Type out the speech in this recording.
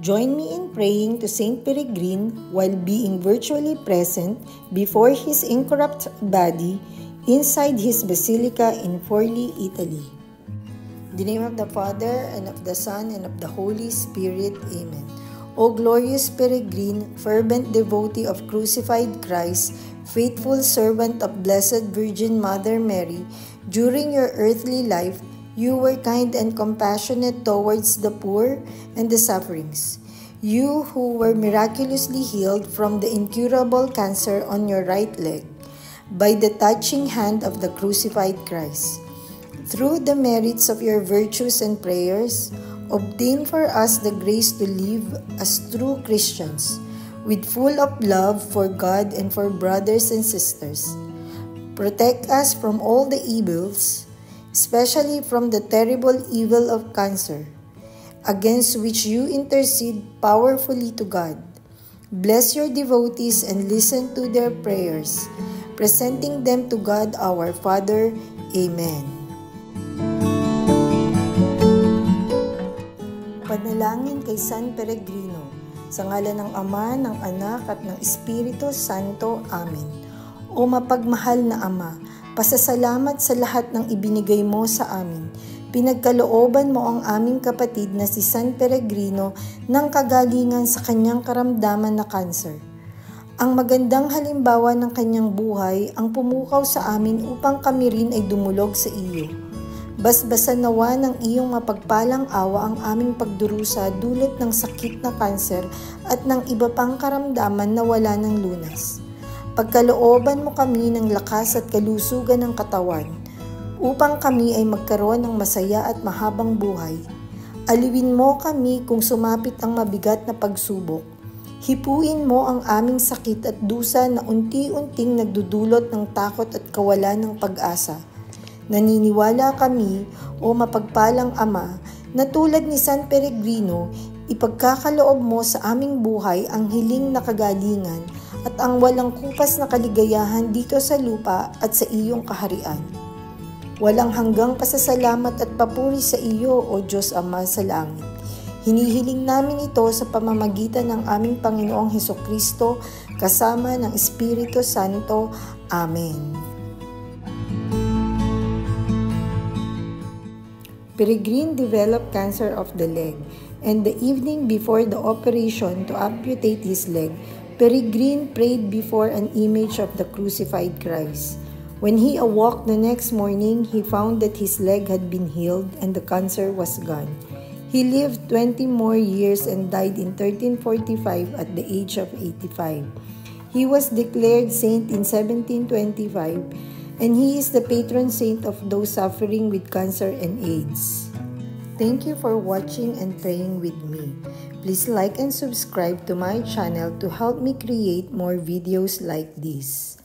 Join me in praying to Saint Peregrine while being virtually present before his incorrupt body inside his basilica in Forli, Italy. In the name of the Father, and of the Son, and of the Holy Spirit. Amen. O glorious Peregrine, fervent devotee of crucified Christ, faithful servant of Blessed Virgin Mother Mary, during your earthly life, you were kind and compassionate towards the poor and the sufferings. You who were miraculously healed from the incurable cancer on your right leg by the touching hand of the crucified Christ. Through the merits of your virtues and prayers, obtain for us the grace to live as true Christians, with full of love for God and for brothers and sisters. Protect us from all the evils, especially from the terrible evil of cancer, against which you intercede powerfully to God. Bless your devotees and listen to their prayers, presenting them to God our Father. Amen. Panalangin kay San Peregrino, sa ngalan ng Ama, ng Anak, at ng Espiritu Santo. Amen. O mapagmahal na Ama, pasasalamat sa lahat ng ibinigay mo sa amin. Pinagkalooban mo ang aming kapatid na si San Peregrino ng kagalingan sa kanyang karamdaman na kanser. Ang magandang halimbawa ng kanyang buhay ang pumukaw sa amin upang kami rin ay dumulog sa iyo. Basbasan nawa ng iyong mapagpalang awa ang aming pagdurusa dulot ng sakit na kanser at ng iba pang karamdaman na wala ng lunas. Pagkalooban mo kami ng lakas at kalusugan ng katawan, upang kami ay magkaroon ng masaya at mahabang buhay. Aliwin mo kami kung sumapit ang mabigat na pagsubok. Hipuin mo ang aming sakit at dusa na unti-unting nagdudulot ng takot at kawalan ng pag-asa. Naniniwala kami, o mapagpalang Ama, na tulad ni San Peregrino, ipagkakaloob mo sa aming buhay ang hiling na kagalingan at ang walang kupas na kaligayahan dito sa lupa at sa iyong kaharian. Walang hanggang pasasalamat at papuri sa iyo, O Diyos Ama sa langit. Hinihiling namin ito sa pamamagitan ng aming Panginoong Hesukristo kasama ng Espiritu Santo. Amen. Peregrine developed cancer of the leg, and the evening before the operation to amputate his leg, Peregrine prayed before an image of the crucified Christ. When he awoke the next morning, he found that his leg had been healed and the cancer was gone. He lived 20 more years and died in 1345 at the age of 85. He was declared saint in 1725, and he is the patron saint of those suffering with cancer and AIDS. Thank you for watching and praying with me. Please like and subscribe to my channel to help me create more videos like this.